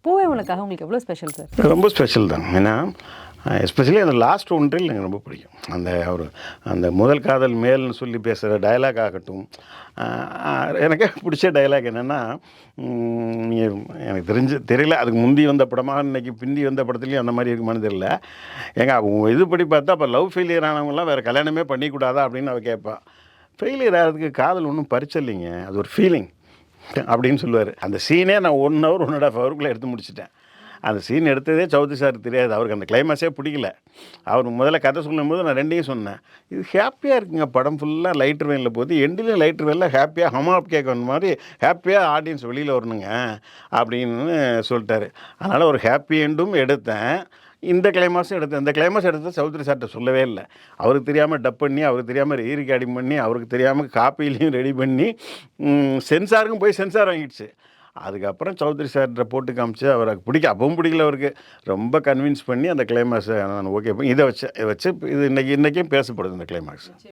பூவே உனக்காக உங்களுக்கு எவ்வளோ ஸ்பெஷல் சார்? ரொம்ப ஸ்பெஷல் தான். ஏன்னா எஸ்பெஷலி அந்த லாஸ்ட் ஒன்றில் எனக்கு ரொம்ப பிடிக்கும். அந்த முதல் காதல் மேல்னு சொல்லி பேசுகிற டயலாக் ஆகட்டும், எனக்கு பிடிச்ச டயலாக் என்னென்னா, எனக்கு தெரியல அதுக்கு முந்தி வந்த படமாக இன்றைக்கி பிந்தி வந்த படத்துலேயும் அந்த மாதிரி இருக்குமான்னு தெரியல. ஏங்க அவங்க இதுபடி பார்த்தா அப்போ லவ் ஃபெயிலியர் ஆனவங்களாம் வேறு கல்யாணமே பண்ணிக்கூடாதா அப்படின்னு அவள் கேட்பாள். ஃபெயிலியர் ஆகிறதுக்கு காதல் ஒன்றும் பறிச்சல்லைங்க, அது ஒரு ஃபீலிங் அப்படின்னு சொல்லுவார். அந்த சீனே நான் 1 ஹவர் 1.5 ஹவருக்குள்ளே எடுத்து முடிச்சிட்டேன். அந்த சீன் எடுத்ததே சௌத்ரி சாருக்கு தெரியாது. அவருக்கு அந்த கிளைமாக்ஸே பிடிக்கல. அவர் முதல்ல கதை சொல்லும்போது நான் 2யும் சொன்னேன். இது ஹாப்பியாக இருக்குங்க, படம் ஃபுல்லாக லைட்டர் வெயினில் போகுது, எண்டிலையும் லைட்டர் வெயினில் ஹாப்பியாக ஹமாப் கேட்க மாதிரி ஹாப்பியாக ஆடியன்ஸ் வெளியில் வரணுங்க அப்படின்னு சொல்லிட்டாரு. அதனால் ஒரு ஹாப்பி எண்டும் எடுத்தேன். இந்த கிளைமாக்ஸும் எடுத்தேன். இந்த கிளைமாக்ஸ் எடுத்து சௌத்ரி சார்கிட்ட சொல்லவே இல்லை. அவருக்கு தெரியாமல் டப் பண்ணி, அவருக்கு தெரியாமல் ரீரிகார்டிங் பண்ணி, அவருக்கு தெரியாமல் காப்பிலையும் ரெடி பண்ணி சென்சாருக்கும் போய் சென்சார் வாங்கிடுச்சு. அதுக்கப்புறம் சௌத்ரி சார்கிட்ட போட்டு காமிச்சு அவருக்கு அப்பவும் பிடிக்கல. அவருக்கு ரொம்ப கன்வின்ஸ் பண்ணி அந்த கிளைமாக்ஸை நான் ஓகே இதை வச்சு இது இன்றைக்கும் பேசப்படுது இந்த கிளைமாக்ஸ்.